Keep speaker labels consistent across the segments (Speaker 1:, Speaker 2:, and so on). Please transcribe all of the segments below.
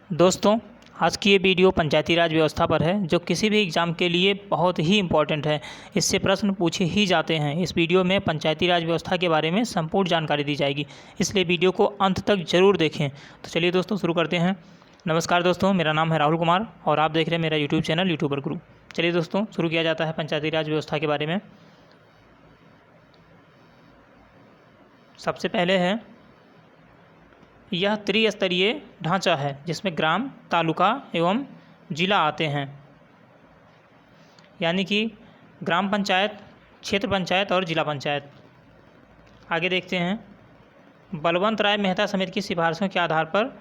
Speaker 1: दोस्तों, आज की ये वीडियो पंचायती राज व्यवस्था पर है जो किसी भी एग्ज़ाम के लिए बहुत ही इम्पोर्टेंट है। इससे प्रश्न पूछे ही जाते हैं। इस वीडियो में पंचायती राज व्यवस्था के बारे में संपूर्ण जानकारी दी जाएगी, इसलिए वीडियो को अंत तक ज़रूर देखें। तो चलिए दोस्तों शुरू करते हैं। नमस्कार दोस्तों, मेरा नाम है राहुल कुमार और आप देख रहे हैं मेरा यूट्यूब चैनल यूट्यूबर गुरु। चलिए दोस्तों शुरू किया जाता है पंचायती राज व्यवस्था के बारे में। सबसे पहले है, यह त्रिस्तरीय ढांचा है जिसमें ग्राम, तालुका एवं जिला आते हैं, यानी कि ग्राम पंचायत, क्षेत्र पंचायत और जिला पंचायत। आगे देखते हैं, बलवंत राय मेहता समिति की सिफारिशों के आधार पर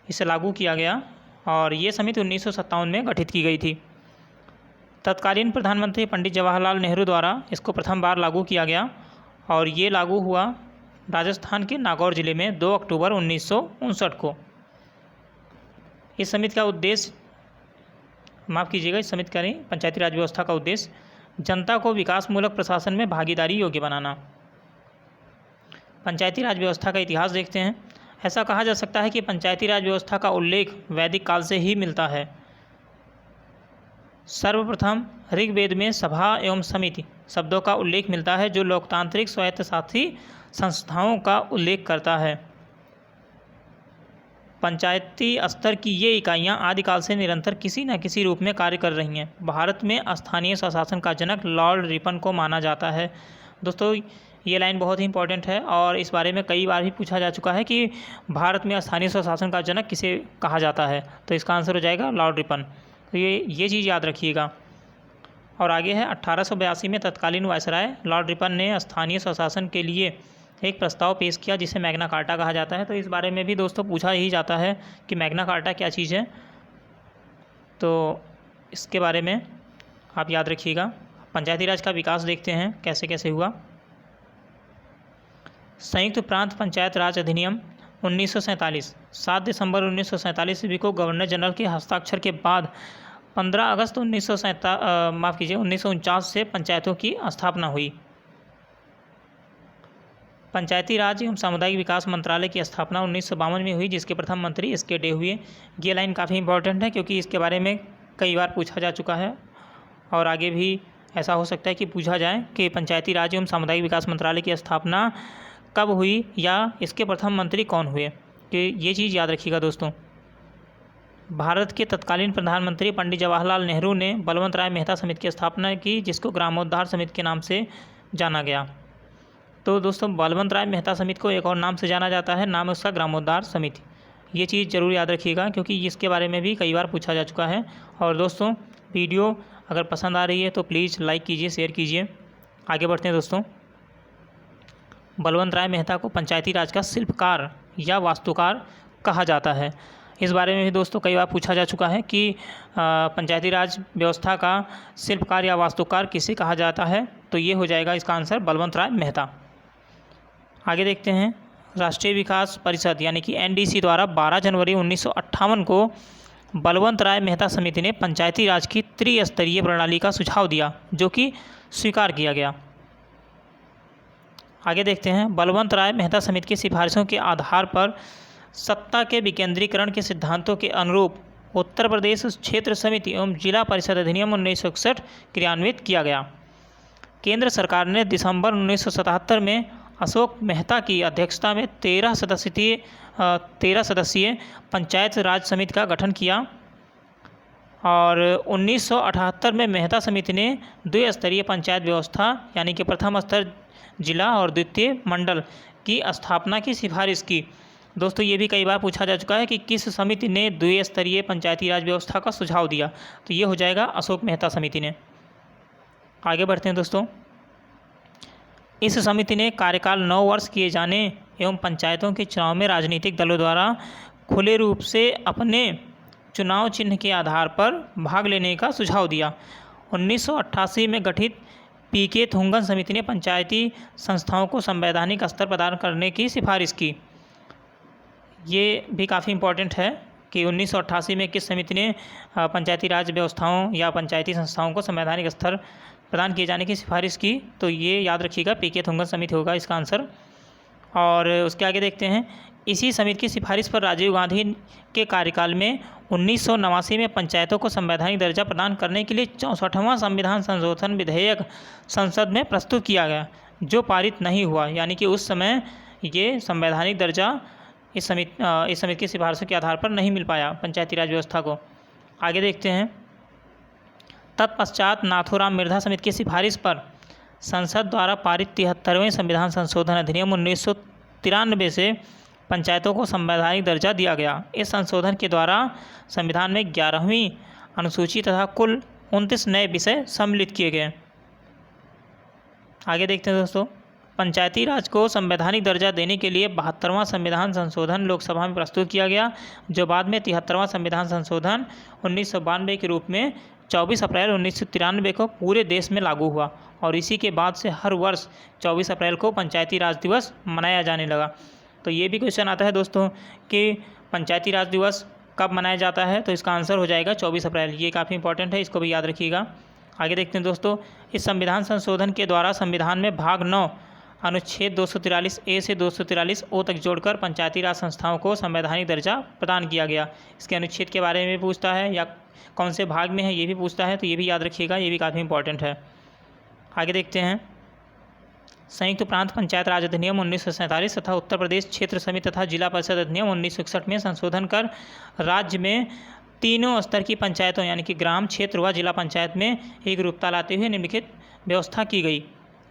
Speaker 1: इसे लागू किया गया और ये समिति 1957 में गठित की गई थी। तत्कालीन प्रधानमंत्री पंडित जवाहरलाल नेहरू द्वारा इसको प्रथम बार लागू किया गया और ये लागू हुआ राजस्थान के नागौर जिले में 2 अक्टूबर 1959 को। इस समिति का उद्देश्य, माफ़ कीजिएगा, इस समिति का नहीं, पंचायती राज व्यवस्था का उद्देश्य जनता को विकासमूलक प्रशासन में भागीदारी योग्य बनाना। पंचायती राज व्यवस्था का इतिहास देखते हैं। ऐसा कहा जा सकता है कि पंचायती राज व्यवस्था का उल्लेख वैदिक काल से ही मिलता है। सर्वप्रथम ऋग्वेद में सभा एवं समिति शब्दों का उल्लेख मिलता है जो लोकतांत्रिक स्वायत्तशासी संस्थाओं का उल्लेख करता है। पंचायती स्तर की ये इकाइयाँ आदिकाल से निरंतर किसी न किसी रूप में कार्य कर रही हैं। भारत में स्थानीय स्वशासन का जनक लॉर्ड रिपन को माना जाता है। दोस्तों, ये लाइन बहुत ही इंपॉर्टेंट है और इस बारे में कई बार भी पूछा जा चुका है कि भारत में स्थानीय स्वशासन का जनक किसे कहा जाता है, तो इसका आंसर हो जाएगा लॉर्ड रिपन। तो ये चीज़ याद रखिएगा। और आगे है, 1882 में तत्कालीन वायसराय लॉर्ड रिपन ने स्थानीय स्वशासन के लिए एक प्रस्ताव पेश किया जिसे मैग्ना कार्टा कहा जाता है। तो इस बारे में भी दोस्तों पूछा ही जाता है कि मैग्ना कार्टा क्या चीज़ है, तो इसके बारे में आप याद रखिएगा। पंचायती राज का विकास देखते हैं कैसे कैसे हुआ। संयुक्त प्रांत पंचायत राज अधिनियम 1947 7 दिसंबर 1947 ईस्वी को गवर्नर जनरल के हस्ताक्षर के बाद 15 अगस्त 1949 से पंचायतों की स्थापना हुई। पंचायती राज एवं सामुदायिक विकास मंत्रालय की स्थापना 1952 में हुई, जिसके प्रथम मंत्री एस के डे हुए। ये लाइन काफ़ी इंपॉर्टेंट है क्योंकि इसके बारे में कई बार पूछा जा चुका है और आगे भी ऐसा हो सकता है कि पूछा जाए कि पंचायती राज एवं सामुदायिक विकास मंत्रालय की स्थापना कब हुई या इसके प्रथम मंत्री कौन हुए, कि ये चीज़ याद रखिएगा दोस्तों। भारत के तत्कालीन प्रधानमंत्री पंडित जवाहरलाल नेहरू ने बलवंत राय मेहता समिति की स्थापना की, जिसको ग्रामोद्धार समिति के नाम से जाना गया। तो दोस्तों, बलवंत राय मेहता समिति को एक और नाम से जाना जाता है, नाम है उसका ग्रामोद्धार समिति। ये चीज़ ज़रूर याद रखिएगा क्योंकि इसके बारे में भी कई बार पूछा जा चुका है। और दोस्तों, वीडियो अगर पसंद आ रही है तो प्लीज़ लाइक कीजिए, शेयर कीजिए। आगे बढ़ते हैं दोस्तों। बलवंत राय मेहता को पंचायती राज का शिल्पकार या वास्तुकार कहा जाता है। इस बारे में भी दोस्तों कई बार पूछा जा चुका है कि पंचायती राज व्यवस्था का शिल्पकार या वास्तुकार किसे कहा जाता है, तो ये हो जाएगा इसका आंसर बलवंत राय मेहता। आगे देखते हैं, राष्ट्रीय विकास परिषद यानी कि एनडीसी द्वारा 12 जनवरी 1958 को बलवंत राय मेहता समिति ने पंचायती राज की त्रिस्तरीय प्रणाली का सुझाव दिया, जो कि स्वीकार किया गया। आगे देखते हैं, बलवंत राय मेहता समिति की सिफारिशों के आधार पर सत्ता के विकेंद्रीकरण के सिद्धांतों के अनुरूप उत्तर प्रदेश क्षेत्र समिति एवं जिला परिषद अधिनियम 1961 क्रियान्वित किया गया। केंद्र सरकार ने दिसंबर 1977 में अशोक मेहता की अध्यक्षता में 13 सदस्यीय पंचायत राज समिति का गठन किया और 1978 में मेहता समिति ने द्विस्तरीय पंचायत व्यवस्था यानी कि प्रथम स्तर जिला और द्वितीय मंडल की स्थापना की सिफारिश की। दोस्तों, ये भी कई बार पूछा जा चुका है कि किस समिति ने द्विस्तरीय पंचायती राज व्यवस्था का सुझाव दिया, तो ये हो जाएगा अशोक मेहता समिति ने। आगे बढ़ते हैं दोस्तों। इस समिति ने कार्यकाल 9 वर्ष किए जाने एवं पंचायतों के चुनाव में राजनीतिक दलों द्वारा खुले रूप से अपने चुनाव चिन्ह के आधार पर भाग लेने का सुझाव दिया। 1988 में गठित पीके थुंगन समिति ने पंचायती संस्थाओं को संवैधानिक स्तर प्रदान करने की सिफारिश की। ये भी काफ़ी इम्पोर्टेंट है कि 1988 में किस समिति ने पंचायती राज व्यवस्थाओं या पंचायती संस्थाओं को संवैधानिक स्तर प्रदान किए जाने की सिफारिश की, तो ये याद रखिएगा, पीके थुंगन समिति होगा इसका आंसर। और उसके आगे देखते हैं इसी समिति की सिफारिश पर राजीव गांधी के कार्यकाल में 1989 में पंचायतों को संवैधानिक दर्जा प्रदान करने के लिए 64वां संविधान संशोधन विधेयक संसद में प्रस्तुत किया गया, जो पारित नहीं हुआ। यानी कि उस समय ये संवैधानिक दर्जा इस समिति की सिफारिशों के आधार पर नहीं मिल पाया पंचायती राज व्यवस्था को। आगे देखते हैं। तत्पश्चात नाथूराम मिर्धा समिति की सिफारिश पर संसद द्वारा पारित 73वें संविधान संशोधन अधिनियम 1993 से पंचायतों को संवैधानिक दर्जा दिया गया। इस संशोधन के द्वारा संविधान में 11वीं अनुसूची तथा कुल 29 नए विषय सम्मिलित किए गए। आगे देखते हैं दोस्तों। पंचायती राज को संवैधानिक दर्जा देने के लिए 72वां संविधान संशोधन लोकसभा में प्रस्तुत किया गया, जो बाद में 73वां संविधान संशोधन 1992 के रूप में 24 अप्रैल 1993 को पूरे देश में लागू हुआ। और इसी के बाद से हर वर्ष 24 अप्रैल को पंचायती राज दिवस मनाया जाने लगा। तो ये भी क्वेश्चन आता है दोस्तों कि पंचायती राज दिवस कब मनाया जाता है, तो इसका आंसर हो जाएगा 24 अप्रैल। ये काफ़ी इंपॉर्टेंट है, इसको भी याद रखिएगा। आगे देखते हैं दोस्तों। इस संविधान संशोधन के द्वारा संविधान में भाग 9 अनुच्छेद 243 ए से 243 ओ तक जोड़कर पंचायती राज संस्थाओं को संवैधानिक दर्जा प्रदान किया गया। इसके अनुच्छेद के बारे में भी पूछता है या कौन से भाग में है ये भी पूछता है, तो ये भी याद रखिएगा, ये भी काफ़ी इंपॉर्टेंट है। आगे देखते हैं। संयुक्त प्रांत पंचायत राज अधिनियम 1947 तथा उत्तर प्रदेश क्षेत्र समिति तथा जिला परिषद अधिनियम 1961 में संशोधन कर राज्य में तीनों स्तर की पंचायतों यानी कि ग्राम, क्षेत्र व जिला पंचायत में एकरूपता लाते हुए निम्नलिखित व्यवस्था की गई।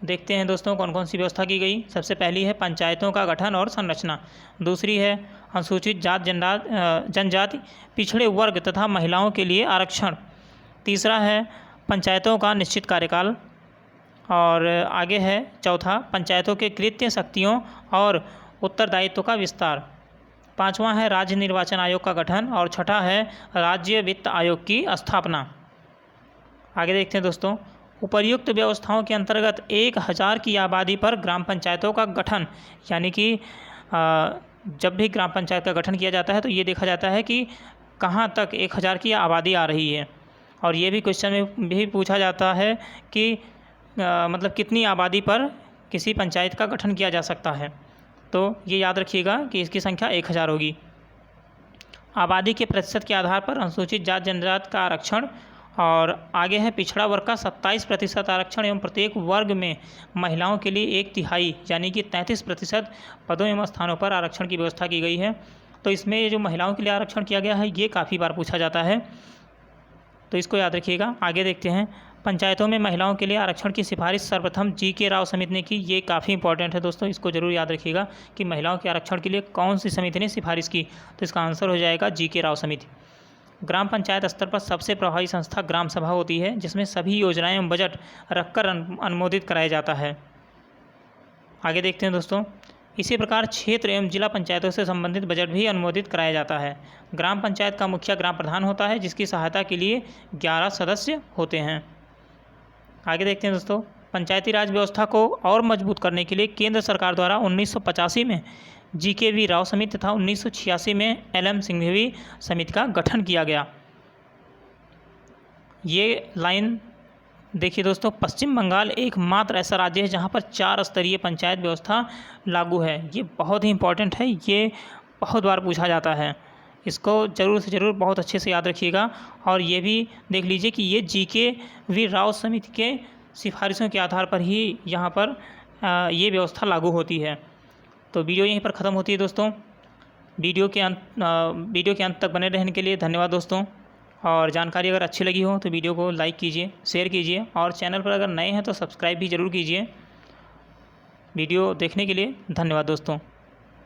Speaker 1: देखते हैं दोस्तों कौन कौन सी व्यवस्था की गई। सबसे पहली है पंचायतों का गठन और संरचना। दूसरी है अनुसूचित जनजाति, पिछड़े वर्ग तथा महिलाओं के लिए आरक्षण। तीसरा है पंचायतों का निश्चित कार्यकाल। और आगे है चौथा पंचायतों के कृत्य, शक्तियों और उत्तरदायित्व का विस्तार। पांचवा है राज्य निर्वाचन आयोग का गठन। और छठा है राज्य वित्त आयोग की स्थापना। आगे देखते हैं दोस्तों। उपर्युक्त व्यवस्थाओं के अंतर्गत 1000 की आबादी पर ग्राम पंचायतों का गठन, यानी कि जब भी ग्राम पंचायत का गठन किया जाता है तो ये देखा जाता है कि कहाँ तक 1000 की आबादी आ रही है। और ये भी क्वेश्चन में भी पूछा जाता है कि मतलब कितनी आबादी पर किसी पंचायत का गठन किया जा सकता है। तो ये याद रखिएगा कि इसकी संख्या 1000 होगी। आबादी के प्रतिशत के आधार पर अनुसूचित जाति जनजाति का आरक्षण। और आगे है पिछड़ा वर्ग का 27% आरक्षण एवं प्रत्येक वर्ग में महिलाओं के लिए 1/3 यानी कि 33% पदों एवं स्थानों पर आरक्षण की व्यवस्था की गई है। तो इसमें ये जो महिलाओं के लिए आरक्षण किया गया है ये काफ़ी बार पूछा जाता है, तो इसको याद रखिएगा। आगे देखते हैं। पंचायतों में महिलाओं के लिए आरक्षण की सिफारिश सर्वप्रथम जी.के. राव समिति ने की। ये काफ़ी इंपॉर्टेंट है दोस्तों, इसको जरूर याद रखिएगा कि महिलाओं के आरक्षण के लिए कौन सी समिति ने सिफारिश की, तो इसका आंसर हो जाएगा जी.के. राव समिति। ग्राम पंचायत स्तर पर सबसे प्रभावी संस्था ग्राम सभा होती है, जिसमें सभी योजनाएं एवं बजट रखकर अनुमोदित कराया जाता है। आगे देखते हैं दोस्तों। इसी प्रकार क्षेत्र एवं जिला पंचायतों से संबंधित बजट भी अनुमोदित कराया जाता है। ग्राम पंचायत का मुखिया ग्राम प्रधान होता है, जिसकी सहायता के लिए 11 सदस्य होते हैं। आगे देखते हैं दोस्तों। पंचायती राज व्यवस्था को और मजबूत करने के लिए केंद्र सरकार द्वारा 1985 में जी.के. राव समिति तथा 1986 में एल.एम. सिंघवी समिति का गठन किया गया। ये लाइन देखिए दोस्तों। पश्चिम बंगाल एकमात्र ऐसा राज्य है जहाँ पर 4 स्तरीय पंचायत व्यवस्था लागू है। ये बहुत ही इंपॉर्टेंट है, ये बहुत बार पूछा जाता है, इसको ज़रूर से ज़रूर बहुत अच्छे से याद रखिएगा। और ये भी देख लीजिए कि ये जी.के. राव समिति के सिफारिशों के आधार पर ही यहाँ पर ये व्यवस्था लागू होती है। तो वीडियो यहीं पर ख़त्म होती है दोस्तों। वीडियो के अंत तक बने रहने के लिए धन्यवाद दोस्तों। और जानकारी अगर अच्छी लगी हो तो वीडियो को लाइक कीजिए, शेयर कीजिए और चैनल पर अगर नए हैं तो सब्सक्राइब भी ज़रूर कीजिए। वीडियो देखने के लिए धन्यवाद दोस्तों।